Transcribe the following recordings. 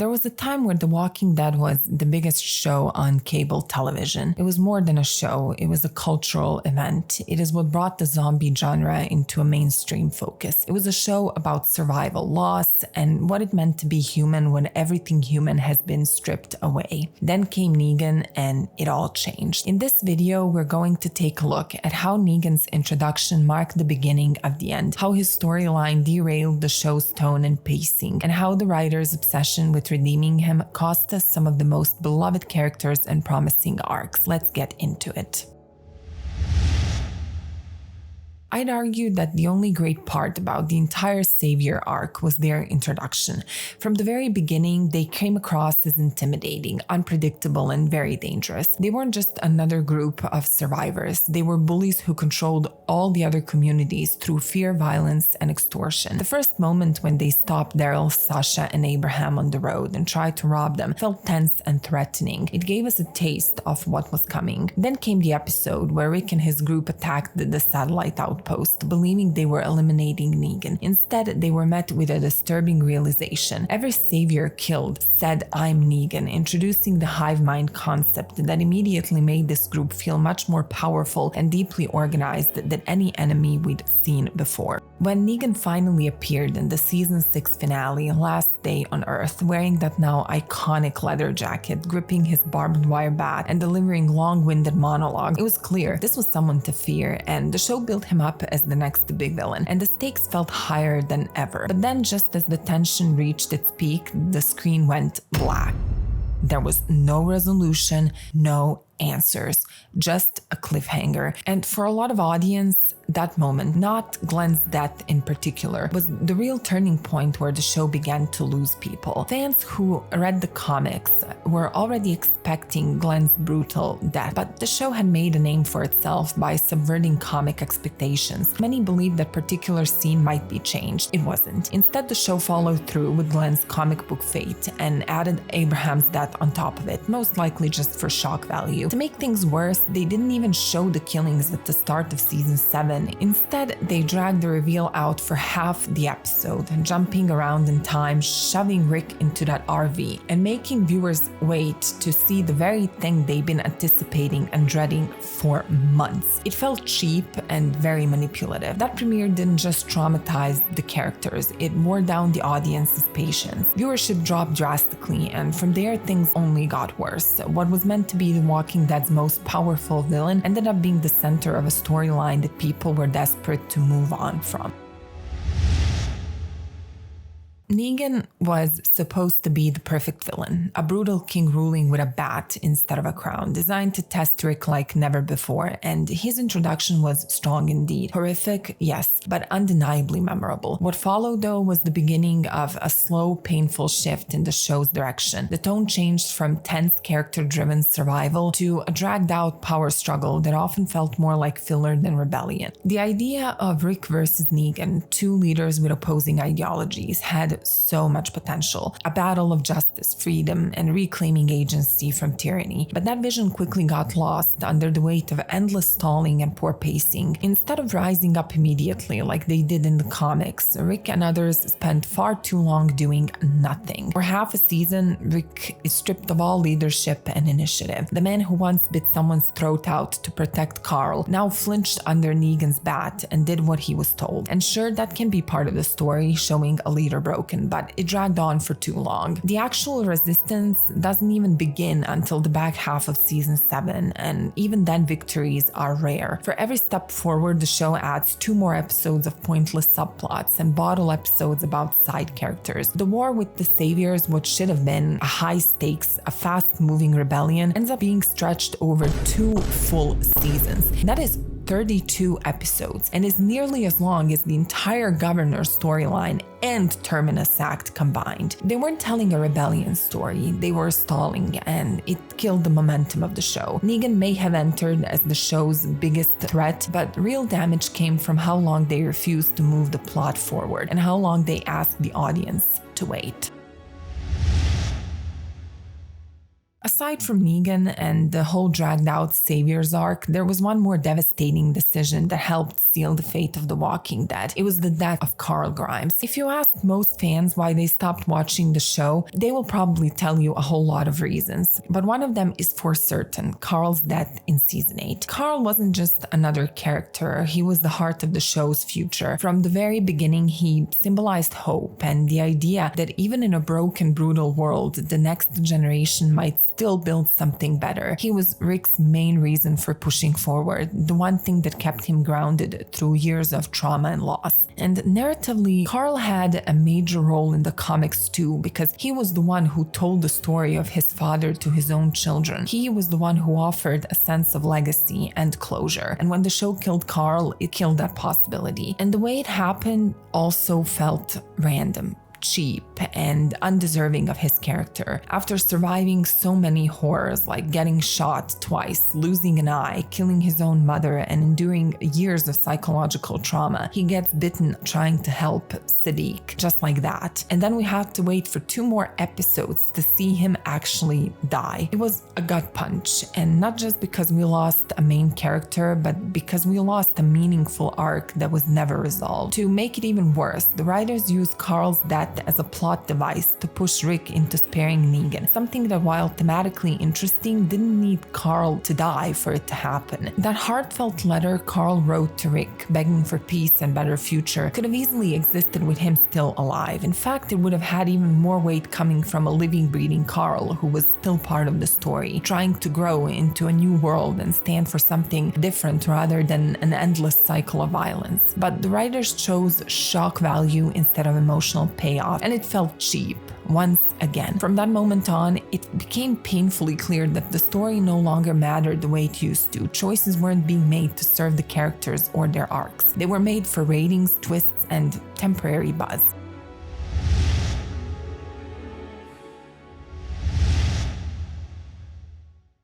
There was a time where The Walking Dead was the biggest show on cable television. It was more than a show, it was a cultural event. It is what brought the zombie genre into a mainstream focus. It was a show about survival, loss, and what it meant to be human when everything human has been stripped away. Then came Negan, and it all changed. In this video, we're going to take a look at how Negan's introduction marked the beginning of the end, how his storyline derailed the show's tone and pacing, and how the writer's obsession with redeeming him cost us some of the most beloved characters and promising arcs. Let's get into it. I'd argue that the only great part about the entire Savior arc was their introduction. From the very beginning, they came across as intimidating, unpredictable, and very dangerous. They weren't just another group of survivors. They were bullies who controlled all the other communities through fear, violence, and extortion. The first moment when they stopped Daryl, Sasha, and Abraham on the road and tried to rob them felt tense and threatening. It gave us a taste of what was coming. Then came the episode where Rick and his group attacked the satellite outpost, believing they were eliminating Negan. Instead, they were met with a disturbing realization. Every savior killed said, "I'm Negan," introducing the hive mind concept that immediately made this group feel much more powerful and deeply organized than any enemy we'd seen before. When Negan finally appeared in the season 6 finale, Last Day on Earth, wearing that now iconic leather jacket, gripping his barbed wire bat, and delivering long-winded monologues, it was clear this was someone to fear, and the show built him up as the next big villain, and the stakes felt higher than ever. But then, just as the tension reached its peak, the screen went black. There was no resolution, no answers, just a cliffhanger. And for a lot of audience, that moment, not Glenn's death in particular, was the real turning point where the show began to lose people. Fans who read the comics were already expecting Glenn's brutal death, but the show had made a name for itself by subverting comic expectations. Many believed that particular scene might be changed. It wasn't. Instead, the show followed through with Glenn's comic book fate and added Abraham's death on top of it, most likely just for shock value. To make things worse, they didn't even show the killings at the start of season 7. Instead, they dragged the reveal out for half the episode, jumping around in time, shoving Rick into that RV, and making viewers wait to see the very thing they've been anticipating and dreading for months. It felt cheap and very manipulative. That premiere didn't just traumatize the characters, it wore down the audience's patience. Viewership dropped drastically, and from there things only got worse. What was meant to be The Walking Dead's most powerful villain ended up being the center of a storyline that people were desperate to move on from. Negan was supposed to be the perfect villain, a brutal king ruling with a bat instead of a crown, designed to test Rick like never before, and his introduction was strong indeed. Horrific, yes, but undeniably memorable. What followed, though, was the beginning of a slow, painful shift in the show's direction. The tone changed from tense, character-driven survival to a dragged-out power struggle that often felt more like filler than rebellion. The idea of Rick versus Negan, two leaders with opposing ideologies, had so much potential. A battle of justice, freedom, and reclaiming agency from tyranny. But that vision quickly got lost under the weight of endless stalling and poor pacing. Instead of rising up immediately like they did in the comics, Rick and others spent far too long doing nothing. For half a season, Rick is stripped of all leadership and initiative. The man who once bit someone's throat out to protect Carl now flinched under Negan's bat and did what he was told. And sure, that can be part of the story, showing a leader broken, but it dragged on for too long. The actual resistance doesn't even begin until the back half of season 7, and even then victories are rare. For every step forward, the show adds 2 more episodes of pointless subplots and bottle episodes about side characters. The war with the Saviors, what should have been a high-stakes, a fast-moving rebellion, ends up being stretched over 2 full seasons. That is 32 episodes and is nearly as long as the entire Governor storyline and Terminus Act combined. They weren't telling a rebellion story, they were stalling, and it killed the momentum of the show. Negan may have entered as the show's biggest threat, but real damage came from how long they refused to move the plot forward and how long they asked the audience to wait. A Aside from Negan and the whole dragged out Savior's arc, there was one more devastating decision that helped seal the fate of The Walking Dead. It was the death of Carl Grimes. If you ask most fans why they stopped watching the show, they will probably tell you a whole lot of reasons. But one of them is for certain, Carl's death in season 8. Carl wasn't just another character, he was the heart of the show's future. From the very beginning, he symbolized hope and the idea that even in a broken, brutal world, the next generation might still build something better. He was Rick's main reason for pushing forward, the one thing that kept him grounded through years of trauma and loss. And narratively, Carl had a major role in the comics too, because he was the one who told the story of his father to his own children. He was the one who offered a sense of legacy and closure. And when the show killed Carl, it killed that possibility. And the way it happened also felt random, cheap, and undeserving of his character. After surviving so many horrors like getting shot twice, losing an eye, killing his own mother, and enduring years of psychological trauma, he gets bitten trying to help Siddiq, just like that. And then we have to wait for 2 more episodes to see him actually die. It was a gut punch, and not just because we lost a main character, but because we lost a meaningful arc that was never resolved. To make it even worse, the writers used Carl's death as a plot device to push Rick into sparing Negan, something that, while thematically interesting, didn't need Carl to die for it to happen. That heartfelt letter Carl wrote to Rick, begging for peace and better future, could have easily existed with him still alive. In fact, it would have had even more weight coming from a living, breathing Carl who was still part of the story, trying to grow into a new world and stand for something different rather than an endless cycle of violence. But the writers chose shock value instead of emotional payoff, and it felt cheap once again. From that moment on, it became painfully clear that the story no longer mattered the way it used to. Choices weren't being made to serve the characters or their arcs. They were made for ratings, twists, and temporary buzz.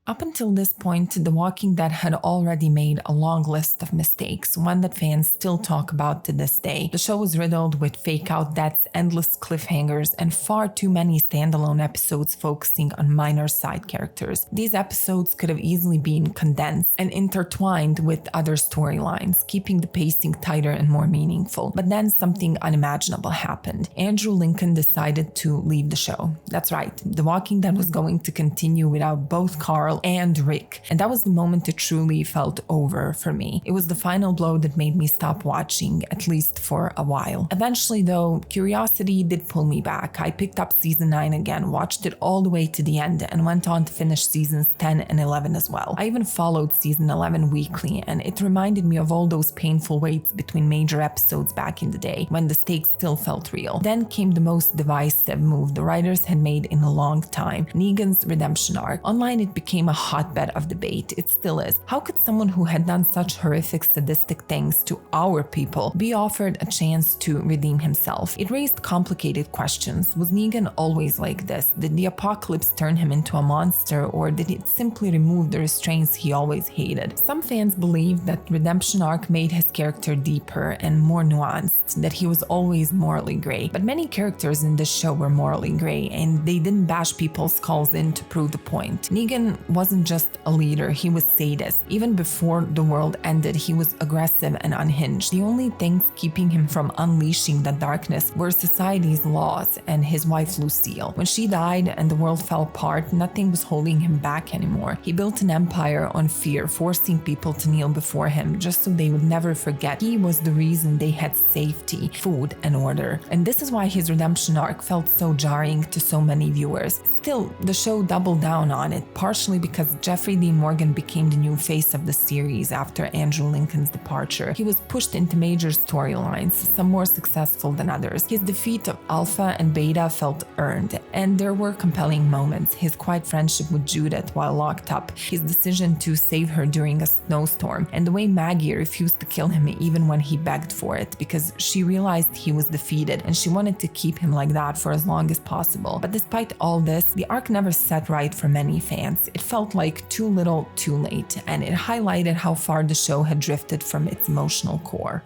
Up until this point, The Walking Dead had already made a long list of mistakes, one that fans still talk about to this day. The show was riddled with fake-out deaths, endless cliffhangers, and far too many standalone episodes focusing on minor side characters. These episodes could have easily been condensed and intertwined with other storylines, keeping the pacing tighter and more meaningful. But then something unimaginable happened. Andrew Lincoln decided to leave the show. That's right, The Walking Dead was going to continue without both Carl and Rick, and that was the moment it truly felt over for me. It was the final blow that made me stop watching, at least for a while. Eventually though, curiosity did pull me back. I picked up season 9 again, watched it all the way to the end, and went on to finish seasons 10 and 11 as well. I even followed season 11 weekly, and it reminded me of all those painful waits between major episodes back in the day, when the stakes still felt real. Then came the most divisive move the writers had made in a long time, Negan's redemption arc. Online it became a hotbed of debate. It still is. How could someone who had done such horrific, sadistic things to our people be offered a chance to redeem himself? It raised complicated questions. Was Negan always like this? Did the apocalypse turn him into a monster, or did it simply remove the restraints he always hated? Some fans believe that redemption arc made his character deeper and more nuanced, that he was always morally gray. But many characters in this show were morally gray, and they didn't bash people's skulls in to prove the point. Negan wasn't just a leader, he was sadist. Even before the world ended, he was aggressive and unhinged. The only things keeping him from unleashing the darkness were society's laws and his wife Lucille. When she died and the world fell apart, nothing was holding him back anymore. He built an empire on fear, forcing people to kneel before him just so they would never forget he was the reason they had safety, food, and order. And this is why his redemption arc felt so jarring to so many viewers. Still, the show doubled down on it, partially because Jeffrey Dean Morgan became the new face of the series after Andrew Lincoln's departure. He was pushed into major storylines, some more successful than others. His defeat of Alpha and Beta felt earned, and there were compelling moments. His quiet friendship with Judith while locked up, his decision to save her during a snowstorm, and the way Maggie refused to kill him even when he begged for it, because she realized he was defeated and she wanted to keep him like that for as long as possible. But despite all this, the arc never set right for many fans. It felt like too little, too late, and it highlighted how far the show had drifted from its emotional core.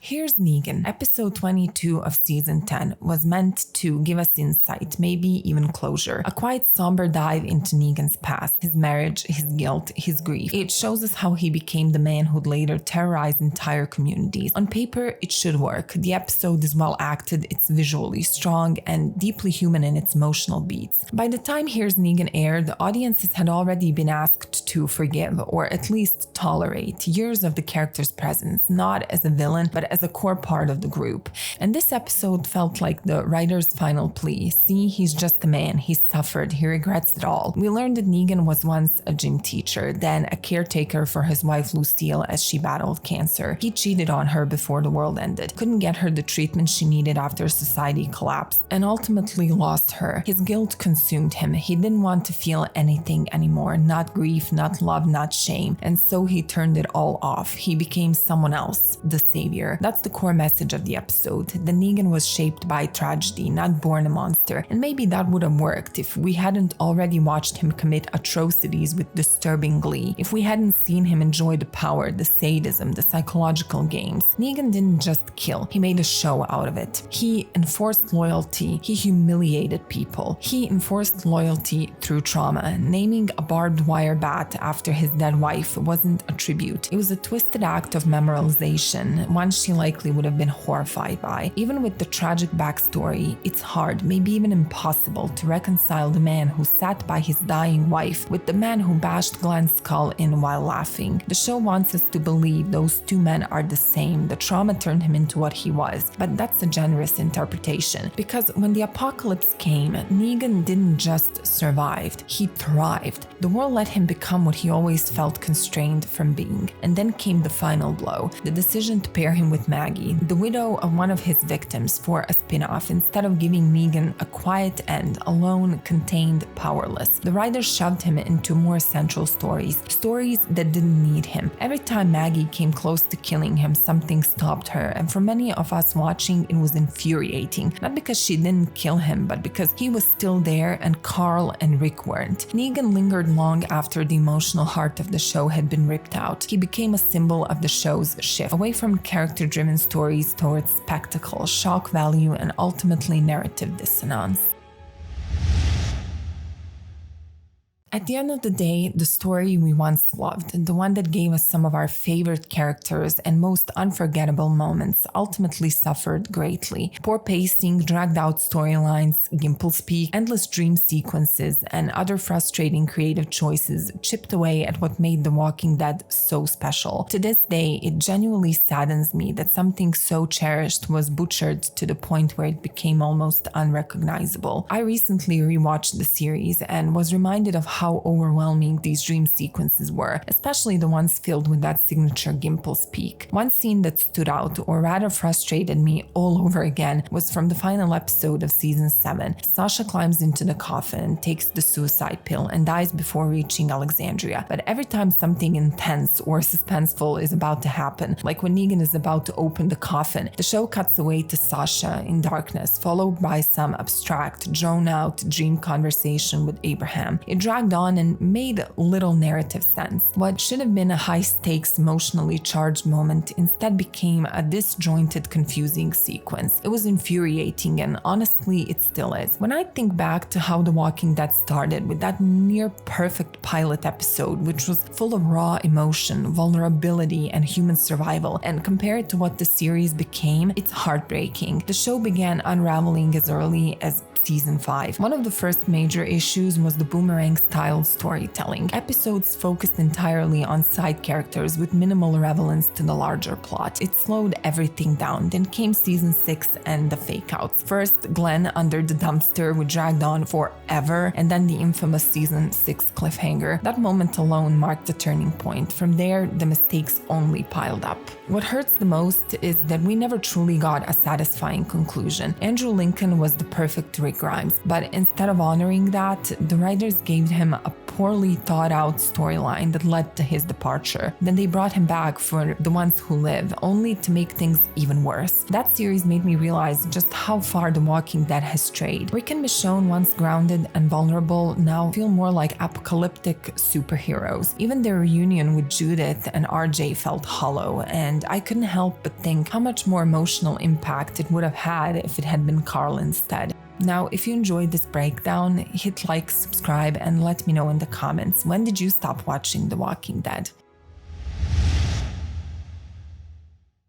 Here's Negan. Episode 22 of season 10 was meant to give us insight, maybe even closure. A quite somber dive into Negan's past, his marriage, his guilt, his grief. It shows us how he became the man who'd later terrorize entire communities. On paper, it should work. The episode is well acted, it's visually strong, and deeply human in its emotional beats. By the time Here's Negan aired, the audiences had already been asked to forgive, or at least tolerate, years of the character's presence, not as a villain, but as a core part of the group. And this episode felt like the writer's final plea. See, he's just a man, he's suffered, he regrets it all. We learned that Negan was once a gym teacher, then a caretaker for his wife Lucille as she battled cancer. He cheated on her before the world ended, couldn't get her the treatment she needed after society collapsed, and ultimately lost her. His guilt consumed him. He didn't want to feel anything anymore, not grief, not love, not shame, and so he turned it all off. He became someone else, the savior. That's the core message of the episode. The Negan was shaped by tragedy, not born a monster, and maybe that would have worked if we hadn't already watched him commit atrocities with disturbing glee, if we hadn't seen him enjoy the power, the sadism, the psychological games. Negan didn't just kill, he made a show out of it. He enforced loyalty, he humiliated people. He enforced loyalty through trauma. Naming a barbed wire bat after his dead wife wasn't a tribute. It was a twisted act of memorialization, one she likely would have been horrified by. Even with the tragic backstory, it's hard, maybe even impossible, to reconcile the man who sat by his dying wife with the man who bashed Glenn's skull in while laughing. The show wants us to believe those two men are the same. The trauma turned him into what he was, but that's a generous interpretation, because when the apocalypse came, Negan didn't just survive, he thrived. The world let him become what he always felt constrained from being. And then came the final blow, the decision to pair him with Maggie, the widow of one of his victims, for a spin-off instead of giving Negan a quiet end, alone, contained, powerless. The writer shoved him into more central stories that didn't need him. Every time Maggie came close to killing him, something stopped her, and for many of us watching, it was infuriating. Not because she didn't kill him, but because he was still there and Carl and Rick weren't. Negan lingered long after the emotional heart of the show had been ripped out. He became a symbol of the show's shift, away from character-driven stories towards spectacle, shock value, and ultimately narrative dissonance. At the end of the day, the story we once loved, the one that gave us some of our favorite characters and most unforgettable moments, ultimately suffered greatly. Poor pacing, dragged out storylines, Gimple speak, endless dream sequences, and other frustrating creative choices chipped away at what made The Walking Dead so special. To this day, it genuinely saddens me that something so cherished was butchered to the point where it became almost unrecognizable. I recently rewatched the series and was reminded of how overwhelming these dream sequences were, especially the ones filled with that signature Gimple speak. One scene that stood out, or rather frustrated me all over again, was from the final episode of season 7. Sasha climbs into the coffin, takes the suicide pill, and dies before reaching Alexandria. But every time something intense or suspenseful is about to happen, like when Negan is about to open the coffin, the show cuts away to Sasha in darkness, followed by some abstract, drawn-out dream conversation with Abraham. It dragged on and made little narrative sense. What should have been a high-stakes, emotionally charged moment instead became a disjointed, confusing sequence. It was infuriating, and honestly, it still is. When I think back to how The Walking Dead started with that near-perfect pilot episode, which was full of raw emotion, vulnerability, and human survival, and compare it to what the series became, it's heartbreaking. The show began unraveling as early as season 5. One of the first major issues was the boomerang-style storytelling. Episodes focused entirely on side characters with minimal relevance to the larger plot. It slowed everything down. Then came season 6 and the fake-outs. First, Glenn under the dumpster, which dragged on forever, and then the infamous season 6 cliffhanger. That moment alone marked a turning point. From there, the mistakes only piled up. What hurts the most is that we never truly got a satisfying conclusion. Andrew Lincoln was the perfect Rick Rick Grimes. But instead of honoring that, the writers gave him a poorly thought out storyline that led to his departure. Then they brought him back for The Ones Who Live, only to make things even worse. That series made me realize just how far The Walking Dead has strayed. Rick and Michonne, once grounded and vulnerable, now feel more like apocalyptic superheroes. Even their reunion with Judith and RJ felt hollow, and I couldn't help but think how much more emotional impact it would have had if it had been Carl instead. Now, if you enjoyed this breakdown, hit like, subscribe, and let me know in the comments, when did you stop watching The Walking Dead?